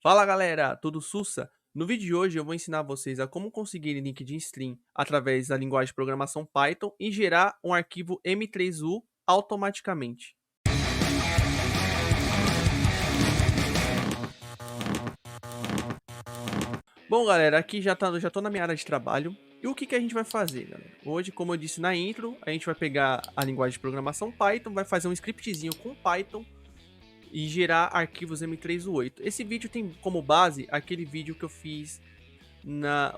Fala galera, tudo sussa? No vídeo de hoje eu vou ensinar vocês a como conseguir link de string através da linguagem de programação Python e gerar um arquivo M3U automaticamente. Bom galera, aqui já tô na minha área de trabalho. E o que a gente vai fazer, galera? Hoje, como eu disse na intro, a gente vai pegar a linguagem de programação Python, vai fazer um scriptzinho com Python e gerar arquivos M3U8. Esse vídeo tem como base aquele vídeo que eu fiz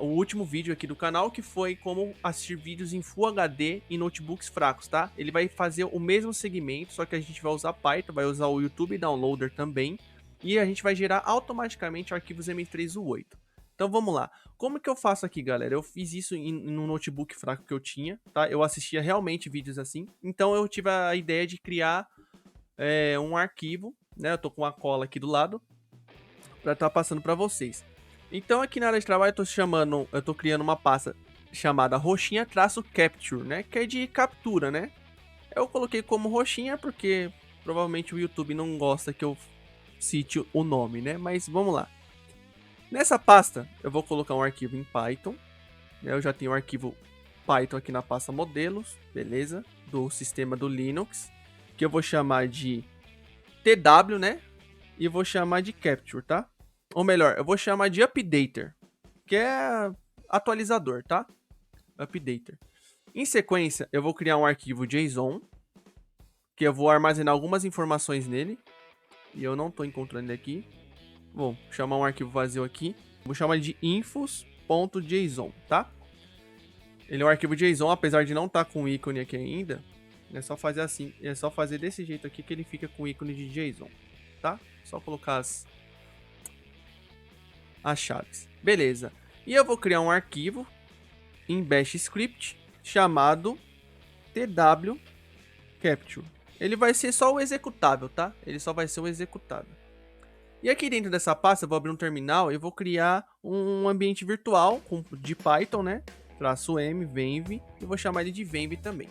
o último vídeo aqui do canal, que foi como assistir vídeos em Full HD em notebooks fracos, tá? Ele vai fazer o mesmo segmento, só que a gente vai usar Python, vai usar o YouTube Downloader também, e a gente vai gerar automaticamente arquivos M3U8. Então vamos lá. Como que eu faço aqui, galera? Eu fiz isso num notebook fraco que eu tinha, tá? Eu assistia realmente vídeos assim, então eu tive a ideia de criar um arquivo, né? Eu tô com uma cola aqui do lado, para estar passando para vocês. Então aqui na área de trabalho eu tô criando uma pasta chamada roxinha-capture, né, que é de captura, né? Eu coloquei como roxinha porque provavelmente o YouTube não gosta que eu cite o nome, né? Mas vamos lá. Nessa pasta eu vou colocar um arquivo em Python, né? Eu já tenho um arquivo Python aqui na pasta modelos, beleza? Do sistema do Linux, que eu vou chamar de TW, né? E vou chamar de capture, tá? Ou melhor, eu vou chamar de updater, que é atualizador, tá? Updater. Em sequência, eu vou criar um arquivo JSON, que eu vou armazenar algumas informações nele. E eu não tô encontrando ele aqui. Vou chamar um arquivo vazio aqui. Vou chamar de infos.json, tá? Ele é um arquivo JSON, apesar de não estar com ícone aqui ainda. É só fazer assim, é só fazer desse jeito aqui que ele fica com ícone de JSON, tá? Só colocar as chaves. Beleza. E eu vou criar um arquivo em Bash Script chamado twcapture. Ele vai ser só o executável, tá? Ele só vai ser o executável. E aqui dentro dessa pasta eu vou abrir um terminal e vou criar um ambiente virtual de Python, né? -m, venv, e vou chamar ele de venv também.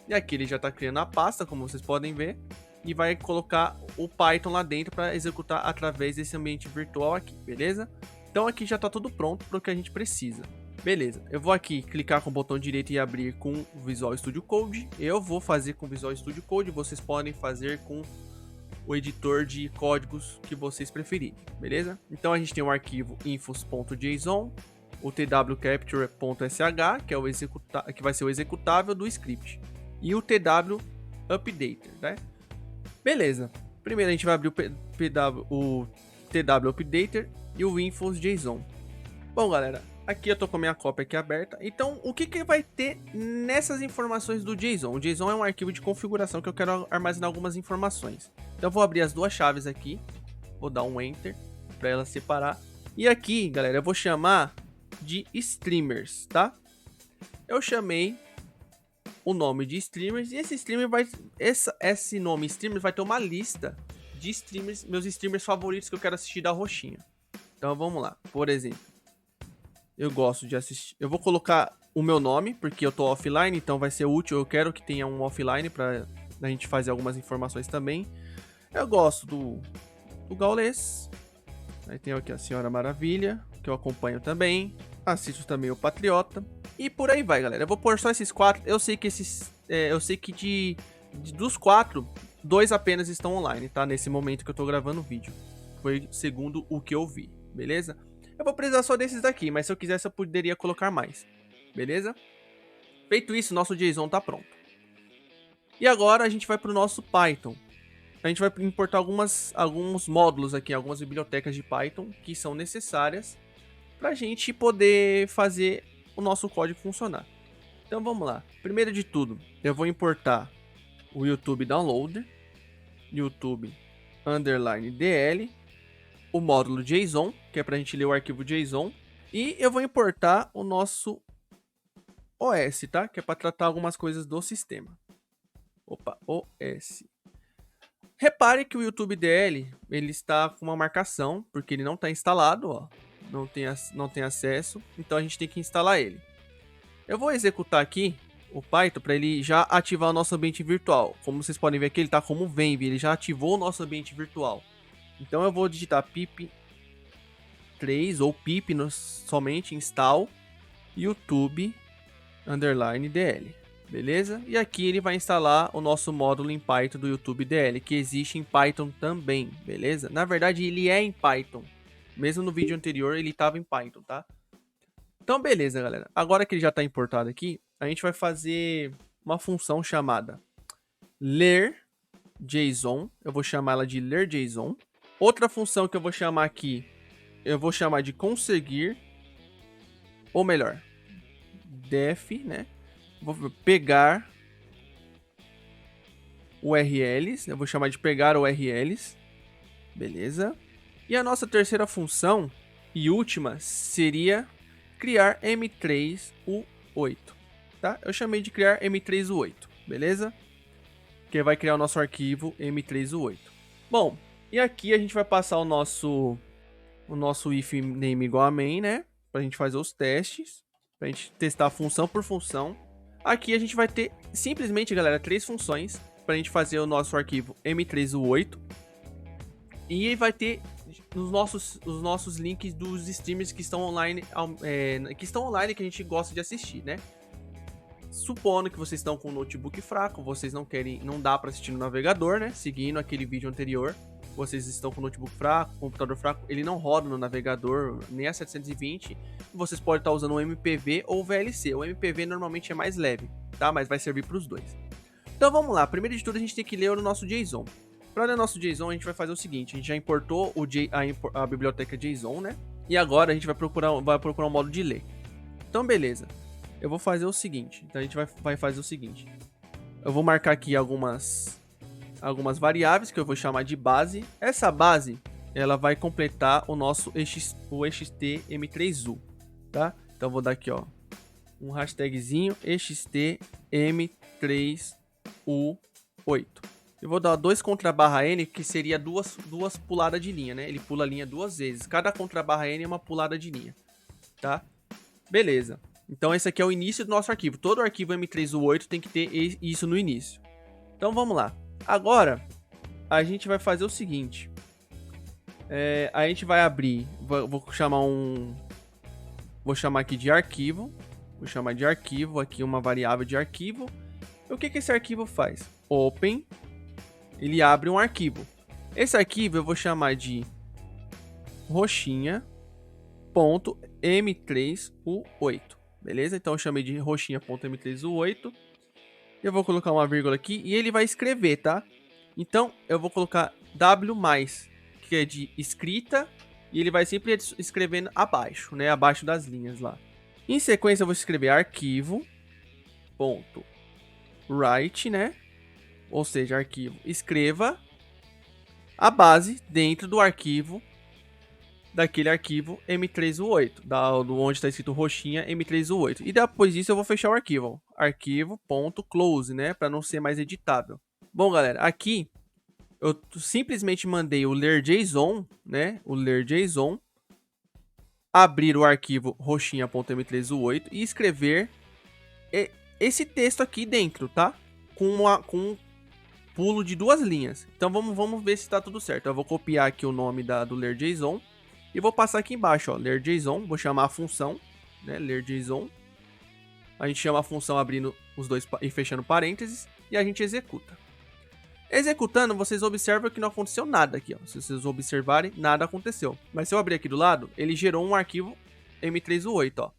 E aqui ele já está criando a pasta, como vocês podem ver, e vai colocar o Python lá dentro para executar através desse ambiente virtual aqui, beleza? Então aqui já está tudo pronto para o que a gente precisa. Beleza, eu vou aqui clicar com o botão direito e abrir com o Visual Studio Code. Eu vou fazer com o Visual Studio Code, vocês podem fazer com o editor de códigos que vocês preferirem, beleza? Então a gente tem um arquivo infos.json, o twcapture.sh, que vai ser o executável do script, e o twupdater, né? Beleza. Primeiro a gente vai abrir o twupdater e o infos.json. Bom, galera, aqui eu tô com a minha cópia aqui aberta. Então, o que vai ter nessas informações do JSON? O JSON é um arquivo de configuração que eu quero armazenar algumas informações. Então, eu vou abrir as duas chaves aqui. Vou dar um Enter para ela separar. E aqui, galera, eu vou chamar de streamers, tá? Eu chamei o nome de streamers e esse nome streamers vai ter uma lista de streamers, meus streamers favoritos que eu quero assistir da roxinha. Então, vamos lá. Por exemplo, eu gosto de assistir. Eu vou colocar o meu nome, porque eu tô offline, então vai ser útil. Eu quero que tenha um offline pra a gente fazer algumas informações também. Eu gosto do Gaules. Aí tem aqui a Senhora Maravilha, que eu acompanho também. Assisto também o Patriota. E por aí vai, galera. Eu vou pôr só esses quatro. Eu sei que dos quatro, dois apenas estão online, tá? Nesse momento que eu tô gravando o vídeo. Foi segundo o que eu vi, beleza? Eu vou precisar só desses daqui, mas se eu quisesse eu poderia colocar mais, beleza? Feito isso, nosso JSON tá pronto. E agora a gente vai para o nosso Python. A gente vai importar alguns módulos aqui, algumas bibliotecas de Python que são necessárias para a gente poder fazer o nosso código funcionar. Então vamos lá. Primeiro de tudo, eu vou importar o YouTube Downloader, YouTube _DL, o módulo JSON, que é para a gente ler o arquivo JSON, e eu vou importar o nosso OS, tá? Que é para tratar algumas coisas do sistema. Opa, OS. Repare que o YouTube DL, ele está com uma marcação, porque ele não está instalado, ó. Não tem acesso, então a gente tem que instalar ele. Eu vou executar aqui o Python para ele já ativar o nosso ambiente virtual. Como vocês podem ver aqui, ele está como venv, ele já ativou o nosso ambiente virtual. Então eu vou digitar pip M3 ou pip somente install YouTube _ DL, beleza? E aqui ele vai instalar o nosso módulo em Python do YouTube DL, que existe em Python também, beleza? Na verdade ele é em Python, mesmo no vídeo anterior ele estava em Python, tá? Então beleza, galera. Agora que ele já está importado aqui, a gente vai fazer uma função chamada ler_json. Eu vou chamar ela de ler_json. Outra função que eu vou chamar aqui, eu vou chamar de conseguir, ou melhor, def, né? Vou pegar URLs, eu vou chamar de pegar URLs, beleza? E a nossa terceira função e última seria criar M3U8, tá? Eu chamei de criar M3U8, beleza? Que vai criar o nosso arquivo M3U8. Bom, e aqui a gente vai passar o nosso if name igual a main, né? Pra gente fazer os testes, pra gente testar função por função. Aqui a gente vai ter simplesmente, galera, 3 funções pra gente fazer o nosso arquivo M3U8. E vai ter os nossos links dos streamers que estão online, que a gente gosta de assistir, né? Supondo que vocês estão com um notebook fraco, vocês não dá para assistir no navegador, né? Seguindo aquele vídeo anterior, vocês estão com um notebook fraco, computador fraco, ele não roda no navegador nem a 720. Vocês podem estar usando o MPV ou o VLC. O MPV normalmente é mais leve, tá? Mas vai servir para os dois. Então vamos lá. Primeiro de tudo a gente tem que ler o nosso JSON. Para ler o nosso JSON a gente vai fazer o seguinte: a gente já importou a biblioteca JSON, né? E agora a gente vai procurar um modo de ler. Então beleza. Eu vou fazer o seguinte. Então a gente vai fazer o seguinte. Eu vou marcar aqui algumas variáveis que eu vou chamar de base. Essa base, ela vai completar o nosso XT_M3U, tá? Então eu vou dar aqui, ó, um hashtagzinho XT_M3U8. Eu vou dar 2 /N, que seria duas puladas de linha, né? Ele pula a linha 2 vezes. Cada /N é uma pulada de linha, tá? Beleza. Então esse aqui é o início do nosso arquivo. Todo arquivo M3U8 tem que ter isso no início. Então vamos lá. Agora a gente vai fazer o seguinte. A gente vai abrir. Vou chamar aqui de arquivo. Vou chamar de arquivo aqui uma variável de arquivo. E o que esse arquivo faz? Open. Ele abre um arquivo. Esse arquivo eu vou chamar de roxinha.m3u8. Beleza? Então eu chamei de roxinha.m3u8. Eu vou colocar uma vírgula aqui e ele vai escrever, tá? Então eu vou colocar W+, que é de escrita, e ele vai sempre escrevendo abaixo, né? Abaixo das linhas lá. Em sequência eu vou escrever arquivo.write, né? Ou seja, arquivo, escreva a base dentro do arquivo, daquele arquivo M3U8, do onde está escrito roxinha M3U8. E depois disso eu vou fechar o arquivo, arquivo.close, né, para não ser mais editável. Bom, galera, aqui eu simplesmente mandei o ler_json, né, abrir o arquivo roxinha.m3u8 e escrever esse texto aqui dentro, tá? Com um pulo de 2 linhas. Então vamos ver se está tudo certo. Eu vou copiar aqui o nome do ler_json e vou passar aqui embaixo, ó, ler_json. Vou chamar a função, né, ler_json. A gente chama a função abrindo os dois e fechando parênteses e a gente executa. Executando, vocês observam que não aconteceu nada aqui, ó. Se vocês observarem, nada aconteceu. Mas se eu abrir aqui do lado, ele gerou um arquivo M3U8, ó.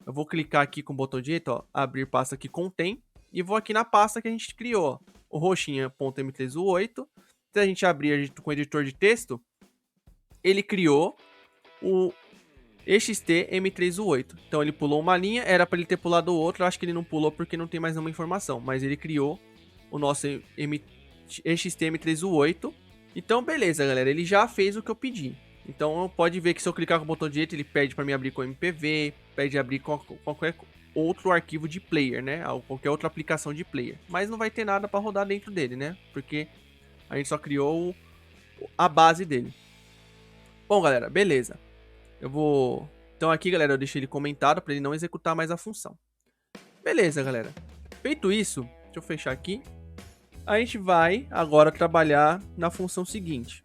Eu vou clicar aqui com o botão direito, ó, abrir pasta que contém, e vou aqui na pasta que a gente criou, ó, o roxinha.m3u8. Se a gente abrir com o editor de texto, ele criou o XT_M3u8. Então ele pulou uma linha, era para ele ter pulado outra, eu acho que ele não pulou porque não tem mais nenhuma informação, mas ele criou o nosso XT_M3u8. Então beleza, galera, ele já fez o que eu pedi. Então pode ver que se eu clicar com o botão direito, ele pede para me abrir com MPV, pede abrir com qualquer outro arquivo de player, né? Qualquer outra aplicação de player. Mas não vai ter nada para rodar dentro dele, né? Porque a gente só criou a base dele. Bom, galera, beleza. Então aqui, galera, eu deixei ele comentado para ele não executar mais a função. Beleza, galera. Feito isso, deixa eu fechar aqui. A gente vai agora trabalhar na função seguinte.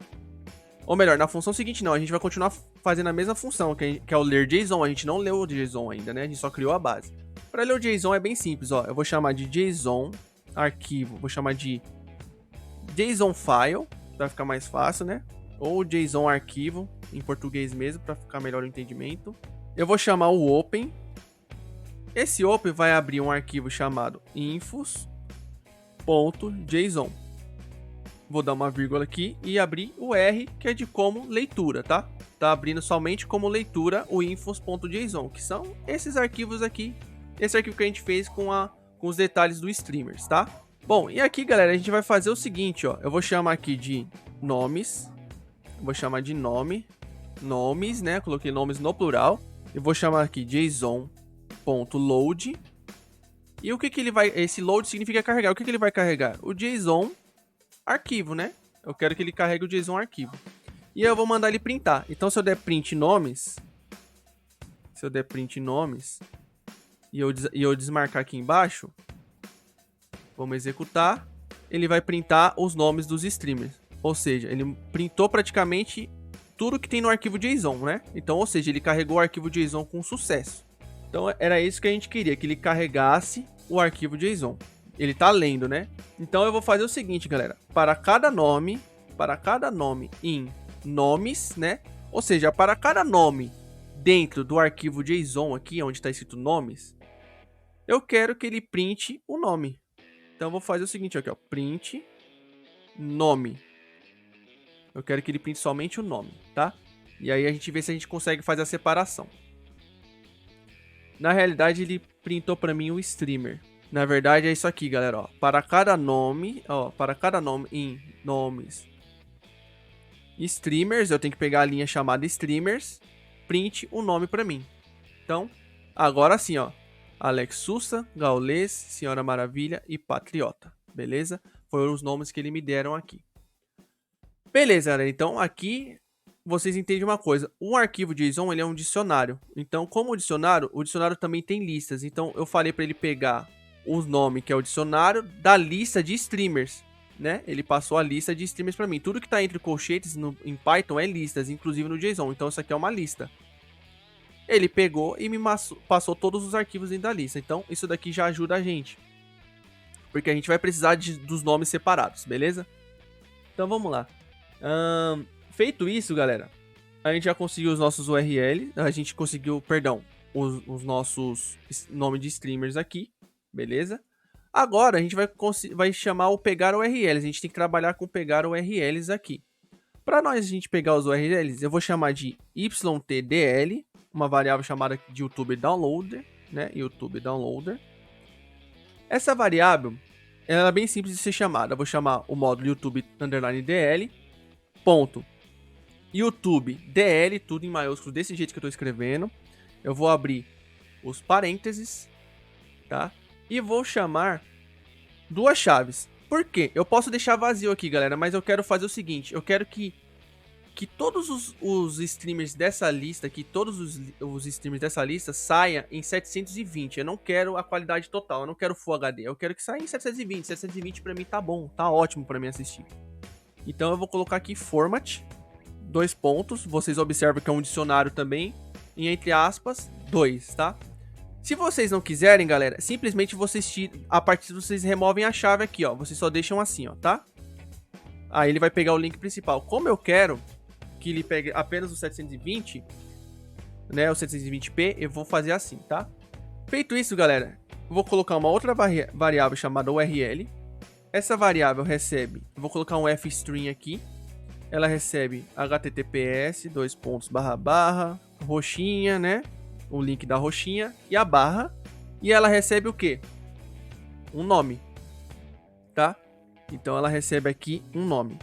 Ou melhor, na função seguinte não, a gente vai continuar fazendo a mesma função, que é o ler JSON. A gente não leu o JSON ainda, né? A gente só criou a base. Para ler o JSON é bem simples, ó. Eu vou chamar de JSON arquivo, vou chamar de JSON file, para ficar mais fácil, né? Ou JSON arquivo, em português mesmo, para ficar melhor o entendimento. Eu vou chamar o open. Esse open vai abrir um arquivo chamado infos.json. Vou dar uma vírgula aqui e abrir o R, que é de como leitura, tá? Tá abrindo somente como leitura o infos.json, que são esses arquivos aqui. Esse arquivo que a gente fez com os detalhes do streamers, tá? Bom, e aqui, galera, a gente vai fazer o seguinte, ó. Eu vou chamar aqui de nomes. Vou chamar de nomes, né? Coloquei nomes no plural. Eu vou chamar aqui json.load. E o que ele vai... Esse load significa carregar. O que ele vai carregar? O JSON arquivo, né? Eu quero que ele carregue o JSON arquivo. E eu vou mandar ele printar. Então, se eu der print nomes... E eu desmarcar aqui embaixo... Vamos executar. Ele vai printar os nomes dos streamers. Ou seja, ele printou praticamente tudo que tem no arquivo JSON, né? Então, ou seja, ele carregou o arquivo JSON com sucesso. Então, era isso que a gente queria, que ele carregasse o arquivo JSON. Ele tá lendo, né? Então, eu vou fazer o seguinte, galera. Para cada nome em nomes, né? Ou seja, para cada nome dentro do arquivo JSON aqui, onde está escrito nomes, eu quero que ele printe o nome. Então, eu vou fazer o seguinte aqui, ó. Print nome. Eu quero que ele printe somente o nome, tá? E aí a gente vê se a gente consegue fazer a separação. Na realidade, ele printou para mim o streamer. Na verdade, é isso aqui, galera, ó. Para cada nome em nomes streamers, eu tenho que pegar a linha chamada streamers, print o nome para mim. Então, agora sim, ó. Alex Sussa, Gaules, Senhora Maravilha e Patriota. Beleza? Foram os nomes que ele me deram aqui. Beleza, galera. Então, aqui vocês entendem uma coisa. Um arquivo JSON, ele é um dicionário. Então, como o dicionário também tem listas. Então, eu falei para ele pegar os nomes, que é o dicionário, da lista de streamers, né? Ele passou a lista de streamers para mim. Tudo que está entre colchetes em Python é listas, inclusive no JSON. Então, isso aqui é uma lista. Ele pegou e me passou todos os arquivos dentro da lista. Então, isso daqui já ajuda a gente. Porque a gente vai precisar dos nomes separados, beleza? Então, vamos lá. Feito isso, galera, a gente já conseguiu os nossos URLs. A gente conseguiu, perdão, os nossos nomes de streamers aqui. Beleza? Agora, a gente vai chamar o pegar URLs. A gente tem que trabalhar com pegar URLs aqui. Para a gente pegar os URLs, eu vou chamar de ytdl, uma variável chamada de YouTube Downloader, né? YouTube Downloader. Essa variável, ela é bem simples de ser chamada. Eu vou chamar o módulo YouTube _dl, ponto YouTube DL, tudo em maiúsculo, desse jeito que eu estou escrevendo. Eu vou abrir os parênteses, tá? E vou chamar duas chaves. Por quê? Eu posso deixar vazio aqui, galera, mas eu quero fazer o seguinte. Eu quero que todos os streamers dessa lista, os streamers dessa lista saia em 720. Eu não quero a qualidade total, eu não quero Full HD. Eu quero que saia em 720. 720 pra mim tá bom, tá ótimo pra mim assistir. Então eu vou colocar aqui format, 2 pontos. Vocês observam que é um dicionário também. E entre aspas, 2, tá? Se vocês não quiserem, galera, simplesmente a partir vocês removem a chave aqui, ó. Vocês só deixam assim, ó, tá? Aí ele vai pegar o link principal. Como eu quero que ele pegue apenas o 720, né, o 720p, eu vou fazer assim, tá? Feito isso, galera, eu vou colocar uma outra variável chamada URL. Essa variável recebe, eu vou colocar um fstring aqui. Ela recebe https, roxinha, né? O link da roxinha e a barra. E ela recebe o quê? Um nome, tá? Então ela recebe aqui um nome.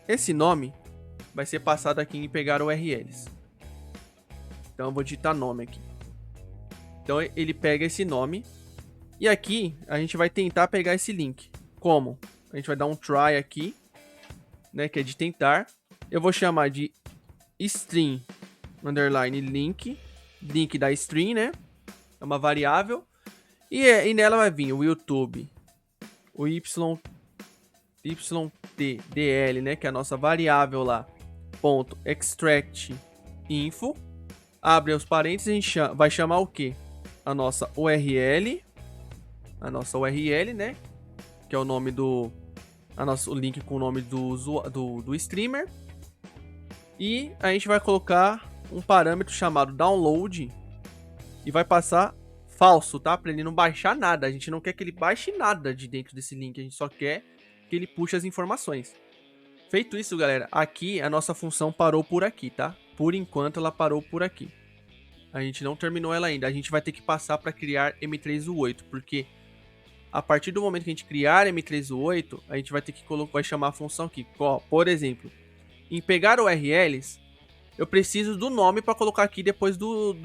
Esse nome vai ser passado aqui em pegar URLs. Então eu vou digitar nome aqui. Então ele pega esse nome. E aqui a gente vai tentar pegar esse link. Como? A gente vai dar um try aqui, né, que é de tentar. Eu vou chamar de string underline link da string, né? É uma variável. E nela vai vir o YouTube, o ytdl, né, que é a nossa variável lá, .extract info, abre os parênteses, a gente vai chamar o quê? A nossa URL, né? Que é o nome do... o link com o nome do streamer. E a gente vai colocar um parâmetro chamado download e vai passar falso, tá? Para ele não baixar nada. A gente não quer que ele baixe nada de dentro desse link, a gente só quer que ele puxe as informações. Feito isso, galera, aqui a nossa função parou por aqui, tá? Por enquanto ela parou por aqui. A gente não terminou ela ainda. A gente vai ter que passar para criar M3U8, porque a partir do momento que a gente criar M3U8, a gente vai ter que vai chamar a função aqui. Ó, por exemplo, em pegar URLs, eu preciso do nome para colocar aqui depois do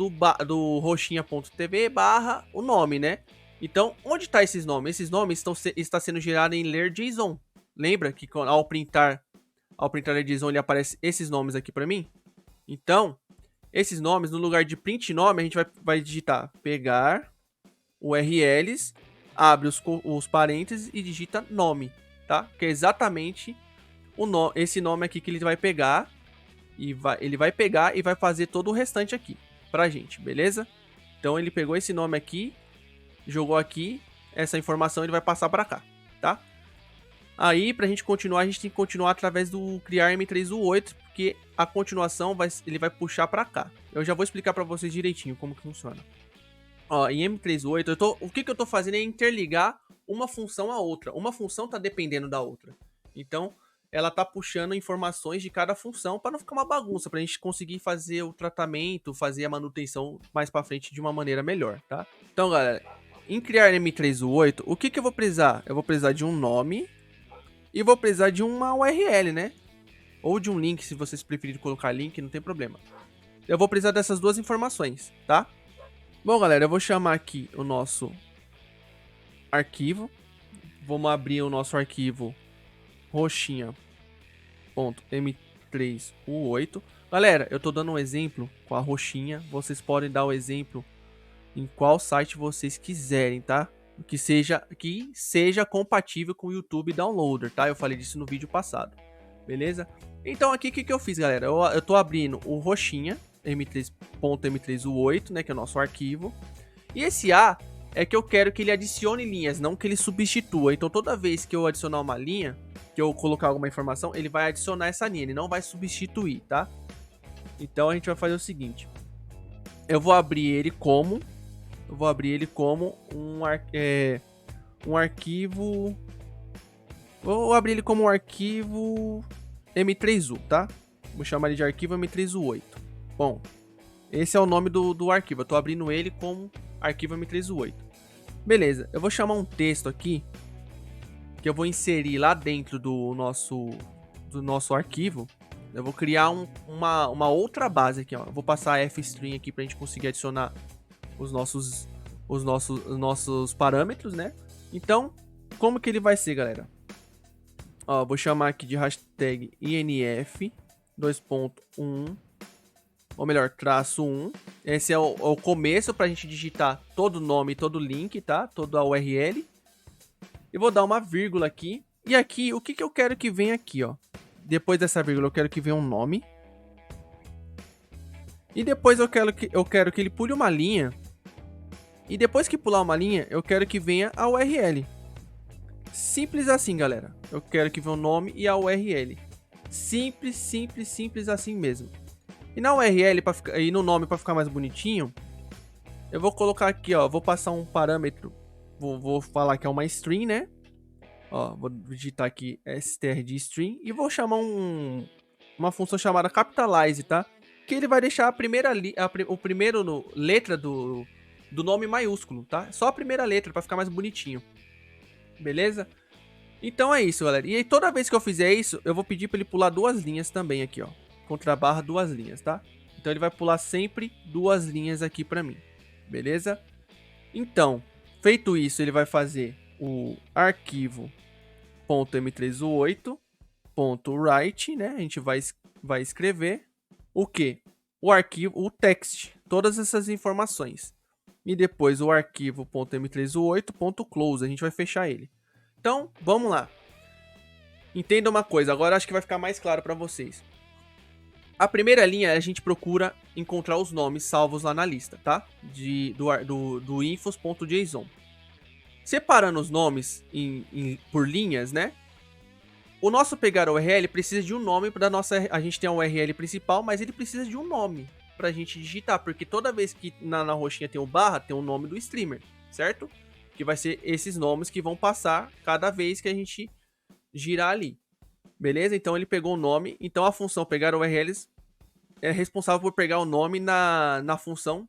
roxinha.tv barra o nome, né? Então, onde tá esses nomes? Esses nomes estão sendo gerados em ler.json. Lembra que ao printar ler.json ele aparece esses nomes aqui para mim? Então, esses nomes, no lugar de print nome, a gente vai digitar pegar URLs, abre os parênteses e digita nome, tá? Que é exatamente esse nome aqui que ele vai pegar. Ele vai pegar e vai fazer todo o restante aqui pra gente, beleza? Então ele pegou esse nome aqui, jogou aqui, essa informação ele vai passar pra cá, tá? Aí pra gente continuar, a gente tem que continuar através do criar M3U8, porque a continuação ele vai puxar pra cá. Eu já vou explicar pra vocês direitinho como que funciona. Ó, em M3U8, o que eu tô fazendo é interligar uma função a outra. Uma função tá dependendo da outra. Então, ela tá puxando informações de cada função para não ficar uma bagunça, pra gente conseguir fazer o tratamento, fazer a manutenção mais pra frente de uma maneira melhor, tá? Então, galera, em criar M3U8, o que eu vou precisar? Eu vou precisar de um nome e vou precisar de uma URL, né? Ou de um link, se vocês preferirem colocar link, não tem problema. Eu vou precisar dessas duas informações, tá? Bom, galera, eu vou chamar aqui o nosso arquivo. Vamos abrir o nosso arquivo roxinha.m3u8. Galera, eu tô dando um exemplo com a roxinha. Vocês podem dar o exemplo em qual site vocês quiserem, tá? Que seja compatível com o YouTube Downloader, tá? Eu falei disso no vídeo passado, beleza? Então aqui o que eu fiz, galera? Eu tô abrindo o roxinha .m3u8, né? Que é o nosso arquivo. E esse A é que eu quero que ele adicione linhas, não que ele substitua. Então toda vez que eu adicionar uma linha, que eu colocar alguma informação, ele vai adicionar essa linha, ele não vai substituir, tá? Então a gente vai fazer o seguinte. Eu vou abrir ele como um arquivo. Vou abrir ele como um arquivo M3U, tá? Vou chamar ele de arquivo M3U8. Bom, esse é o nome do arquivo. Eu tô abrindo ele como arquivo M3U8. Beleza, eu vou chamar um texto aqui que eu vou inserir lá dentro do nosso arquivo. Eu vou criar uma outra base aqui, ó. Eu vou passar fstring aqui pra gente conseguir adicionar os nossos parâmetros, né? Então, como que ele vai ser, galera? Ó, vou chamar aqui de hashtag INF 2.1, ou melhor, -1. Esse é o começo pra gente digitar todo o nome, todo o link, tá? Toda a URL. E vou dar uma vírgula aqui. E aqui, o que eu quero que venha aqui, ó? Depois dessa vírgula, eu quero que venha um nome. E depois eu quero que ele pule uma linha. E depois que pular uma linha, eu quero que venha a URL. Simples assim, galera. Eu quero que venha o nome e a URL. Simples, simples, simples assim mesmo. E na URL e no nome, para ficar mais bonitinho, eu vou colocar aqui, ó. Vou passar um parâmetro. Vou falar que é uma string, né? Ó, vou digitar aqui str de string e vou chamar uma função chamada capitalize, tá? Que ele vai deixar a primeira letra do nome maiúsculo, tá? Só a primeira letra para ficar mais bonitinho. Beleza? Então é isso, galera. E aí toda vez que eu fizer isso, eu vou pedir para ele pular duas linhas também aqui, ó. Contrabarra duas linhas, tá? Então ele vai pular sempre duas linhas aqui para mim. Beleza? Então, feito isso, ele vai fazer o arquivo .m3u8.write, né? A gente vai escrever o quê? O arquivo, o text, todas essas informações. E depois o arquivo .m3u8.close, a gente vai fechar ele. Então, vamos lá. Entenda uma coisa, agora acho que vai ficar mais claro para vocês. A primeira linha a gente procura encontrar os nomes salvos lá na lista, tá? Do infos.json. Separando os nomes por linhas, né? O nosso pegar URL precisa de um nome para nossa. A gente tem a URL principal, mas ele precisa de um nome pra gente digitar, porque toda vez que na roxinha tem um barra, tem o nome do streamer, certo? Que vai ser esses nomes que vão passar cada vez que a gente girar ali. Beleza? Então ele pegou o nome. Então a função pegar URLs é responsável por pegar o nome na função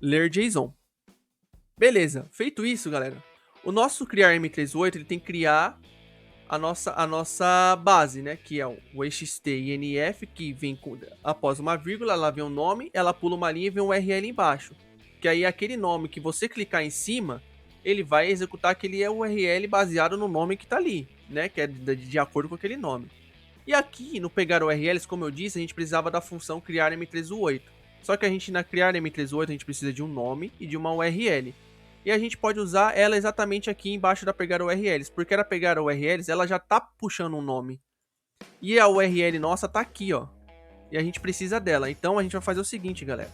ler.json. Beleza. Feito isso, galera, o nosso criar M38 ele tem que criar a nossa base, né? Que é o EXT-INF, que vem após uma vírgula, ela vem um nome, ela pula uma linha e vem um URL embaixo. Que aí aquele nome que você clicar em cima, ele vai executar aquele URL baseado no nome que tá ali, né? Que é de acordo com aquele nome. E aqui, no pegar URLs, como eu disse, a gente precisava da função criar M38. Só que a gente, na criar M38, a gente precisa de um nome e de uma URL. E a gente pode usar ela exatamente aqui embaixo da pegar URLs, porque a pegar URLs, ela já tá puxando um nome. E a URL nossa tá aqui, ó. E a gente precisa dela. Então a gente vai fazer o seguinte, galera.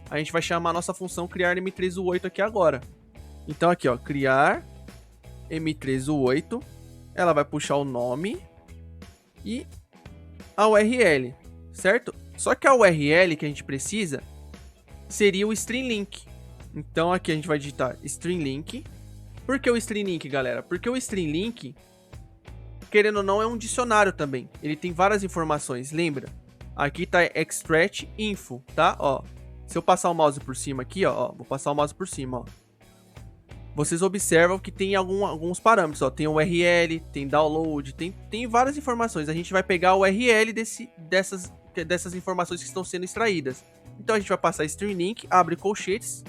A gente vai chamar a nossa função criar M38 aqui agora. Então aqui, ó, criar M38. Ela vai puxar o nome e a URL, certo? Só que a URL que a gente precisa seria o string link. Então aqui a gente vai digitar string link. Por que o string link, galera? Porque o string link, querendo ou não, é um dicionário também. Ele tem várias informações, lembra? Aqui tá extract info, tá? Ó, se eu passar o mouse por cima aqui, ó, vou passar o mouse por cima, ó. Vocês observam que tem alguns parâmetros, ó. Tem URL, tem download, tem várias informações. A gente vai pegar o URL dessas informações que estão sendo extraídas. Então a gente vai passar string link, abre colchetes,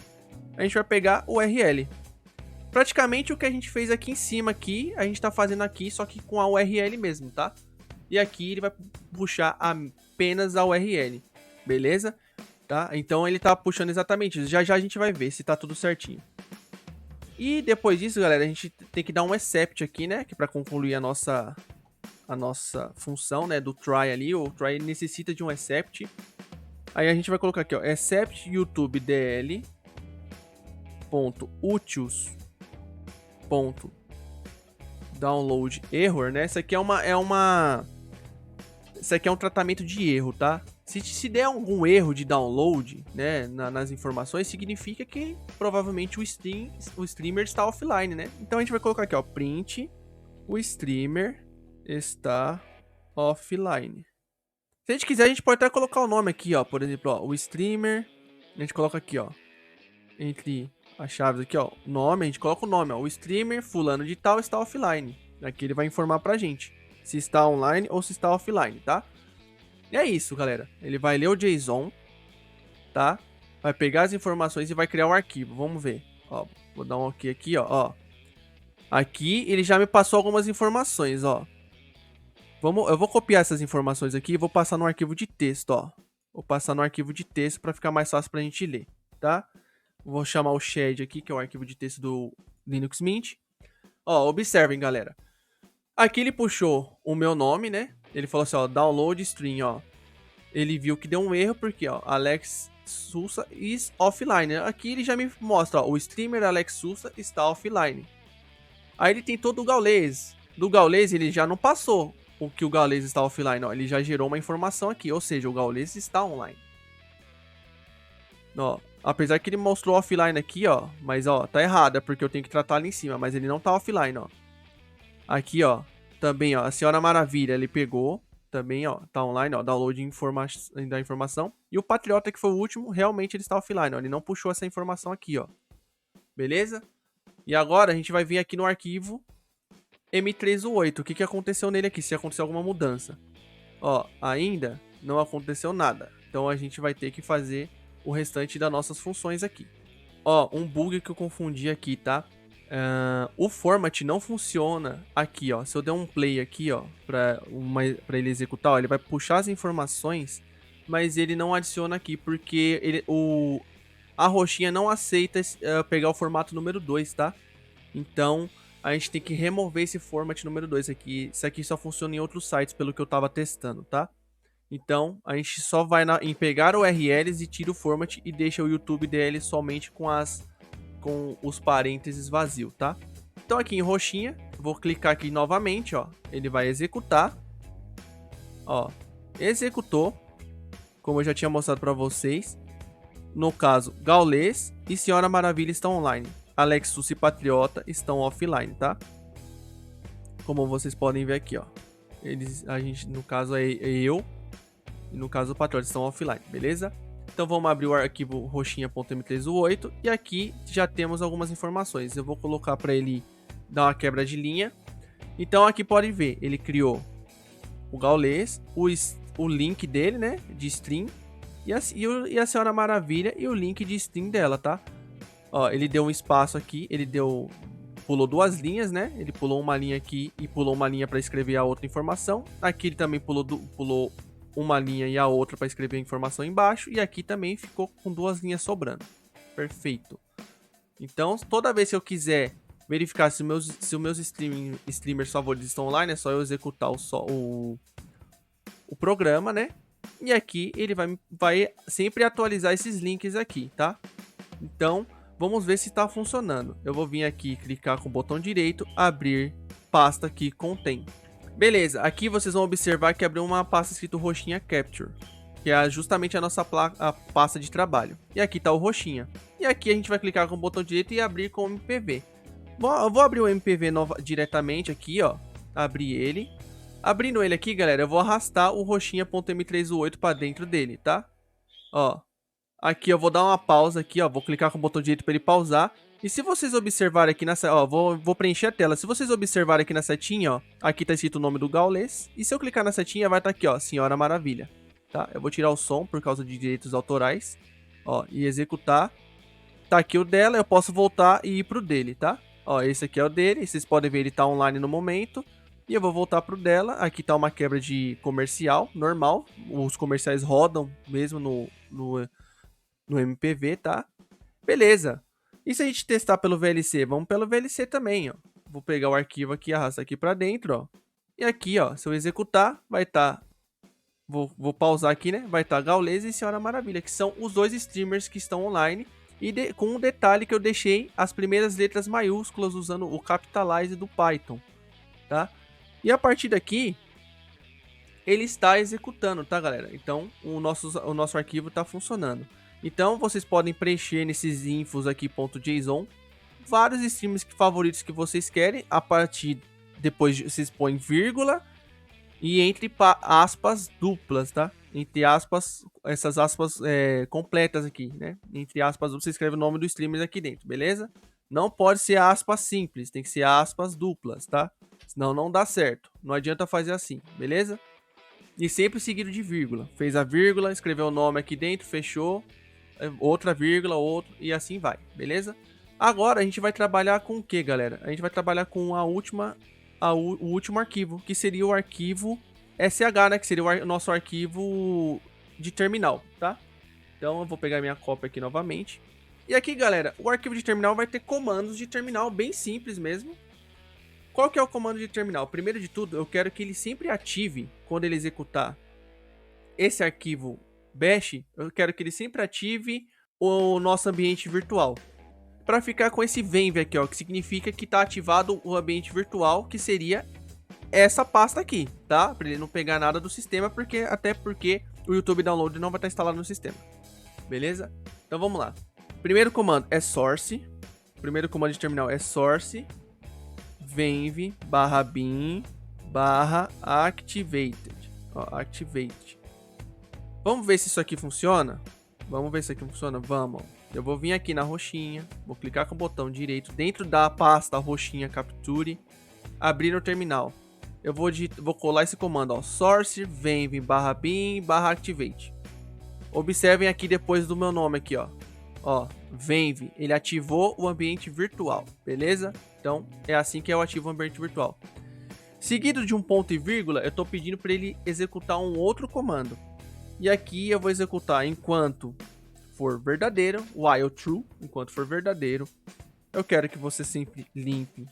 a gente vai pegar o URL. Praticamente o que a gente fez aqui em cima, aqui, a gente tá fazendo aqui, só que com a URL mesmo, tá? E aqui ele vai puxar apenas a URL, beleza? Tá? Então ele tá puxando exatamente isso. Já já a gente vai ver se tá tudo certinho. E depois disso, galera, a gente tem que dar um except aqui, né? Que é pra concluir a nossa função, né? Do try ali. O try necessita de um except. Aí a gente vai colocar aqui, ó. Except YouTube DL .utils .download error, né? Isso aqui isso aqui é um tratamento de erro, tá? Se der algum erro de download, né, nas informações, significa que provavelmente o streamer está offline, né? Então a gente vai colocar aqui, ó, print o streamer está offline. Se a gente quiser, a gente pode até colocar o nome aqui, ó, por exemplo, ó, o streamer, a gente coloca aqui, ó, entre as chaves aqui, ó, nome, a gente coloca o nome, ó, o streamer fulano de tal está offline. Aqui ele vai informar pra gente se está online ou se está offline, tá? E é isso, galera. Ele vai ler o JSON, tá? Vai pegar as informações e vai criar um arquivo. Vamos ver. Ó, vou dar um OK aqui, ó. Aqui ele já me passou algumas informações, ó. Eu vou copiar essas informações aqui e vou passar no arquivo de texto, ó. Vou passar no arquivo de texto para ficar mais fácil pra gente ler, tá? Vou chamar o shed aqui, que é o arquivo de texto do Linux Mint. Ó, observem, galera. Aqui ele puxou o meu nome, né? Ele falou assim, ó, download string, ó. Ele viu que deu um erro porque, ó, Alex Sousa is offline. Aqui ele já me mostra, ó, o streamer Alex Sousa está offline. Aí ele tem todo o Gaules. Do Gaules ele já não passou o que o Gaules está offline, ó. Ele já gerou uma informação aqui, ou seja, o Gaules está online. Ó, apesar que ele mostrou offline aqui, ó, mas, ó, tá errado, é porque eu tenho que tratar ali em cima, mas ele não tá offline, ó. Aqui, ó, também, ó, a Senhora Maravilha, ele pegou, também, ó, tá online, ó, download da informação. E o Patriota, que foi o último, realmente ele está offline, ó, ele não puxou essa informação aqui, ó. Beleza? E agora a gente vai vir aqui no arquivo M3U8, o que aconteceu nele aqui, se aconteceu alguma mudança. Ó, ainda não aconteceu nada, então a gente vai ter que fazer o restante das nossas funções aqui. Ó, um bug que eu confundi aqui, tá? O format não funciona aqui, ó. Se eu der um play aqui, ó, pra ele executar, ó, ele vai puxar as informações, mas ele não adiciona aqui, porque a roxinha não aceita pegar o formato número 2, tá? Então, a gente tem que remover esse format número 2 aqui. Isso aqui só funciona em outros sites, pelo que eu tava testando, tá? Então, a gente só vai em pegar URLs e tira o format e deixa o YouTube DL somente com os parênteses vazio, tá? Então aqui em roxinha, vou clicar aqui novamente, ó. Ele vai executar. Ó, executou. Como eu já tinha mostrado para vocês. No caso, Gaules e Senhora Maravilha estão online. Alex Susi e Patriota estão offline, tá? Como vocês podem ver aqui, ó. No caso, é eu. E no caso, o Patriota estão offline, beleza? Então vamos abrir o arquivo roxinha.m3u8 e aqui já temos algumas informações. Eu vou colocar para ele dar uma quebra de linha. Então aqui pode ver, ele criou o Gaules, o link dele, né, de stream e a Senhora Maravilha e o link de stream dela, tá? Ó, ele deu um espaço aqui, pulou duas linhas, né? Ele pulou uma linha aqui e pulou uma linha para escrever a outra informação. Aqui ele também pulou uma linha e a outra para escrever a informação embaixo. E aqui também ficou com duas linhas sobrando. Perfeito. Então, toda vez que eu quiser verificar se os meus streamers favoritos estão online, é só eu executar o programa, né? E aqui ele vai sempre atualizar esses links aqui, tá? Então, vamos ver se está funcionando. Eu vou vir aqui, clicar com o botão direito, abrir pasta que contém. Beleza, aqui vocês vão observar que abriu uma pasta escrito roxinha Capture, que é justamente a nossa pasta de trabalho. E aqui está o roxinha. E aqui a gente vai clicar com o botão direito e abrir com o MPV. Eu vou abrir o MPV diretamente aqui, ó. Abrir ele. Abrindo ele aqui, galera, eu vou arrastar o roxinha.m3u8 para dentro dele, tá? Ó. Aqui eu vou dar uma pausa aqui, ó. Vou clicar com o botão direito para ele pausar. E se vocês observarem aqui nessa, ó, vou preencher a tela. Se vocês observarem aqui na setinha, ó, aqui tá escrito o nome do Gaules. E se eu clicar na setinha, vai estar aqui, ó, Senhora Maravilha, tá? Eu vou tirar o som por causa de direitos autorais, ó, e executar. Tá aqui o dela, eu posso voltar e ir pro dele, tá? Ó, esse aqui é o dele, vocês podem ver ele tá online no momento. E eu vou voltar pro dela, aqui tá uma quebra de comercial, normal. Os comerciais rodam mesmo no MPV, tá? Beleza. E se a gente testar pelo VLC? Vamos pelo VLC também, ó. Vou pegar o arquivo aqui, arrastar aqui pra dentro, ó. E aqui, ó, se eu executar, vai estar... Vou pausar aqui, né? Vai estar Gaules e Senhora Maravilha, que são os dois streamers que estão online. E com um detalhe que eu deixei as primeiras letras maiúsculas usando o Capitalize do Python, tá? E a partir daqui, ele está executando, tá, galera? Então, o nosso arquivo está funcionando. Então, vocês podem preencher nesses infos aqui .json vários streams favoritos que vocês querem. A partir depois vocês põem vírgula e entre aspas duplas, tá? Entre aspas, essas aspas completas aqui, né? Entre aspas você escreve o nome do streamer aqui dentro, beleza? Não pode ser aspas simples, tem que ser aspas duplas, tá? Senão não dá certo. Não adianta fazer assim, beleza? E sempre seguido de vírgula. Fez a vírgula, escreveu o nome aqui dentro, fechou. Outra vírgula, outro, e assim vai, beleza? Agora a gente vai trabalhar com o que, galera? A gente vai trabalhar com o último arquivo, que seria o arquivo SH, né? Que seria o nosso arquivo de terminal, tá? Então eu vou pegar minha cópia aqui novamente. E aqui, galera, o arquivo de terminal vai ter comandos de terminal bem simples mesmo. Qual que é o comando de terminal? Primeiro de tudo, eu quero que ele sempre ative, quando ele executar esse arquivo bash, eu quero que ele sempre ative o nosso ambiente virtual. Para ficar com esse venv aqui, ó, que significa que está ativado o ambiente virtual, que seria essa pasta aqui, tá? Para ele não pegar nada do sistema, até porque o YouTube Download não vai estar instalado no sistema. Beleza? Então vamos lá. Primeiro comando é source. Primeiro comando de terminal é source venv /bin /activated. Ó, activate. Vamos ver se isso aqui funciona? Vamos. Eu vou vir aqui na roxinha, vou clicar com o botão direito dentro da pasta roxinha Capture, abrir no terminal. Eu vou colar esse comando, ó, source venv /bin /activate. Observem aqui depois do meu nome aqui, ó. Ó, venv, ele ativou o ambiente virtual, beleza? Então, é assim que eu ativo o ambiente virtual. Seguido de um ponto e vírgula, eu estou pedindo para ele executar um outro comando. E aqui eu vou executar enquanto for verdadeiro, while true, enquanto for verdadeiro. Eu quero que você sempre limpe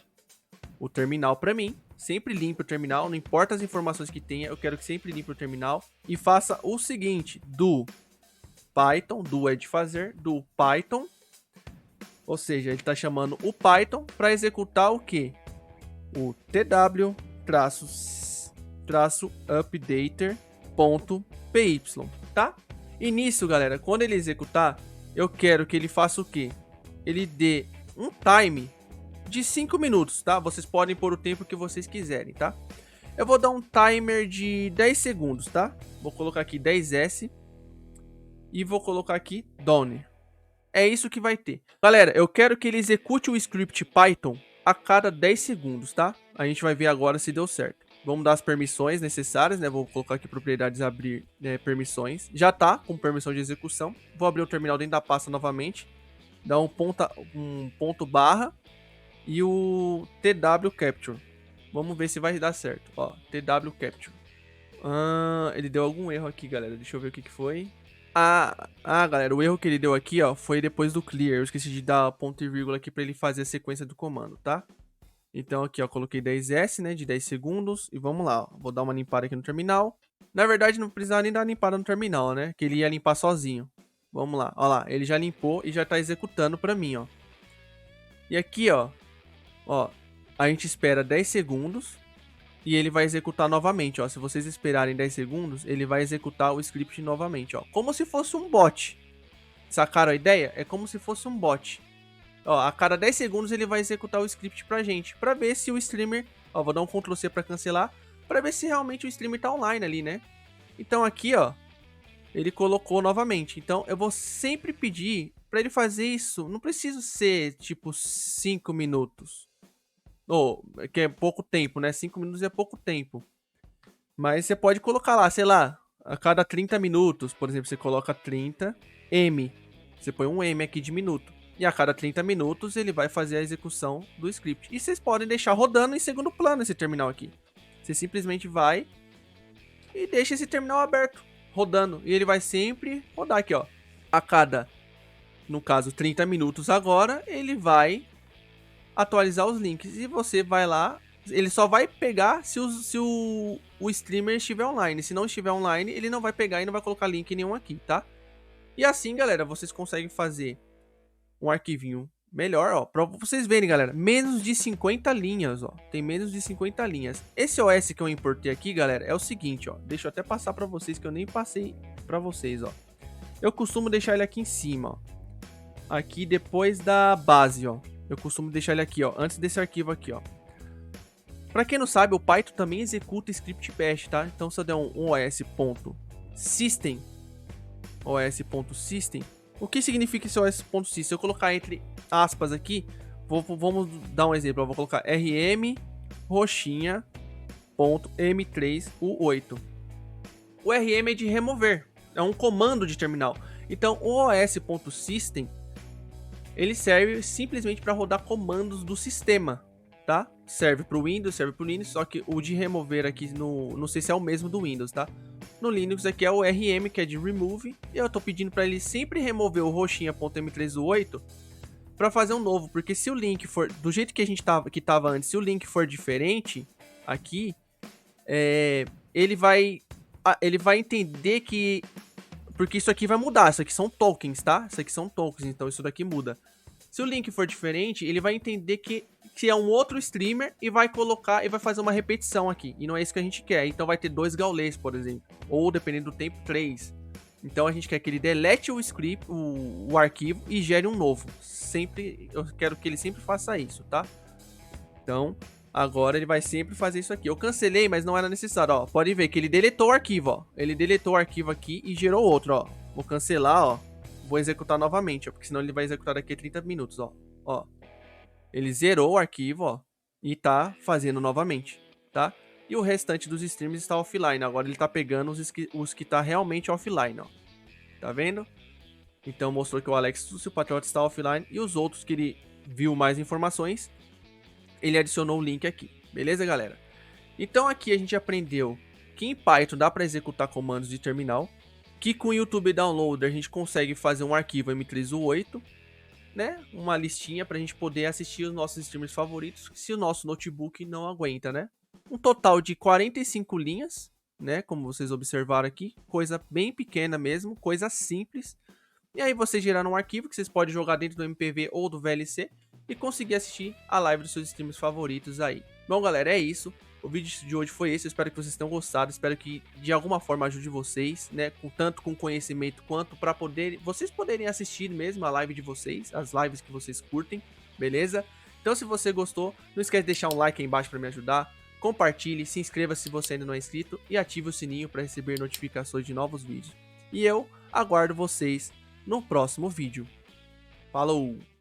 o terminal para mim. Sempre limpe o terminal, não importa as informações que tenha, eu quero que sempre limpe o terminal. E faça o seguinte, do Python, do é de fazer, do Python, ou seja, ele está chamando o Python para executar o quê? O tw-updater.py, tá? E nisso, galera, quando ele executar, eu quero que ele faça o quê? Ele dê um time de 5 minutos, tá? Vocês podem pôr o tempo que vocês quiserem, tá? Eu vou dar um timer de 10 segundos, tá? Vou colocar aqui 10S e vou colocar aqui done. É isso que vai ter. Galera, eu quero que ele execute o script Python a cada 10 segundos, tá? A gente vai ver agora se deu certo. Vamos dar as permissões necessárias, né? Vou colocar aqui propriedades abrir permissões. Já tá com permissão de execução. Vou abrir o terminal dentro da pasta novamente. Dar um ponto barra e o TW Capture. Vamos ver se vai dar certo. Ó, TW Capture. Ele deu algum erro aqui, galera. Deixa eu ver o que foi. Galera, o erro que ele deu aqui, ó, foi depois do clear. Eu esqueci de dar ponto e vírgula aqui pra ele fazer a sequência do comando, tá? Então aqui, ó, coloquei 10S, né, de 10 segundos. E vamos lá, ó. Vou dar uma limpada aqui no terminal. Na verdade, não precisava nem dar uma limpada no terminal, né? Que ele ia limpar sozinho. Vamos lá, ó lá. Ele já limpou e já tá executando pra mim, ó. E aqui, ó, a gente espera 10 segundos. E ele vai executar novamente, ó. Se vocês esperarem 10 segundos, ele vai executar o script novamente, ó. Como se fosse um bot. Sacaram a ideia? É como se fosse um bot. Ó, a cada 10 segundos ele vai executar o script pra gente. Pra ver se o streamer... Ó, vou dar um Ctrl C pra cancelar. Pra ver se realmente o streamer tá online ali, né? Então aqui, ó, ele colocou novamente. Então eu vou sempre pedir pra ele fazer isso. Não precisa ser, tipo, 5 minutos. Que é pouco tempo, né? 5 minutos é pouco tempo. Mas você pode colocar lá, sei lá, a cada 30 minutos, por exemplo, você coloca 30 M. Você põe um M aqui de minuto. E a cada 30 minutos ele vai fazer a execução do script. E vocês podem deixar rodando em segundo plano esse terminal aqui. Você simplesmente vai e deixa esse terminal aberto, rodando. E ele vai sempre rodar aqui, ó. A cada, no caso, 30 minutos agora, ele vai atualizar os links. E você vai lá, ele só vai pegar se o streamer estiver online. Se não estiver online, ele não vai pegar e não vai colocar link nenhum aqui, tá? E assim, galera, vocês conseguem fazer um arquivinho melhor, ó. Pra vocês verem, galera, menos de 50 linhas, ó. Tem menos de 50 linhas. Esse OS que eu importei aqui, galera, é o seguinte, ó. Deixa eu até passar pra vocês, que eu nem passei pra vocês, ó. Eu costumo deixar ele aqui em cima, ó. Aqui depois da base, ó. Eu costumo deixar ele aqui, ó. Antes desse arquivo aqui, ó. Pra quem não sabe, o Python também executa script bash, tá? Então se eu der um os.system, o que significa esse os.system? Se eu colocar entre aspas aqui, vamos dar um exemplo. Eu vou colocar rm roxinha.m3u8. O rm é de remover, é um comando de terminal. Então o os.system ele serve simplesmente para rodar comandos do sistema, tá? Serve para o Windows, serve para o Linux, só que o de remover aqui não sei se é o mesmo do Windows, tá? No Linux aqui é o rm, que é de remove, e eu tô pedindo para ele sempre remover o roxinha.m3u8 para fazer um novo, porque se o link for do jeito que a gente tava antes, se o link for diferente aqui, ele vai entender que porque isso aqui vai mudar, isso aqui são tokens, tá? Isso aqui são tokens, então isso daqui muda. Se o link for diferente, ele vai entender que é um outro streamer e vai colocar e vai fazer uma repetição aqui. E não é isso que a gente quer. Então vai ter 2 gaulês, por exemplo. Ou, dependendo do tempo, 3. Então a gente quer que ele delete o script, o arquivo e gere um novo. Sempre, eu quero que ele sempre faça isso, tá? Então, agora ele vai sempre fazer isso aqui. Eu cancelei, mas não era necessário, ó. Pode ver que ele deletou o arquivo, ó. Ele deletou o arquivo aqui e gerou outro, ó. Vou cancelar, ó. Vou executar novamente, ó. Porque senão ele vai executar daqui a 30 minutos, ó. Ó. Ele zerou o arquivo, ó. E tá fazendo novamente, tá? E o restante dos streams está offline. Agora ele tá pegando os que tá realmente offline, ó. Tá vendo? Então mostrou que o Alex, o Patriota, está offline. E os outros que ele viu mais informações, ele adicionou o link aqui. Beleza, galera? Então aqui a gente aprendeu que em Python dá para executar comandos de terminal. Que com o YouTube Downloader a gente consegue fazer um arquivo M3U8, né? Uma listinha pra gente poder assistir os nossos streamers favoritos, se o nosso notebook não aguenta, né? um total de 45 linhas, né? Como vocês observaram aqui, coisa bem pequena mesmo, coisa simples. E aí vocês geraram um arquivo que vocês podem jogar dentro do MPV ou do VLC e conseguir assistir a live dos seus streams favoritos aí. Bom, galera, é isso. O vídeo de hoje foi esse, eu espero que vocês tenham gostado, espero que de alguma forma ajude vocês, né, tanto com conhecimento quanto para vocês poderem assistir mesmo a live de vocês, as lives que vocês curtem, beleza? Então se você gostou, não esquece de deixar um like aí embaixo para me ajudar, compartilhe, se inscreva se você ainda não é inscrito e ative o sininho para receber notificações de novos vídeos. E eu aguardo vocês no próximo vídeo. Falou!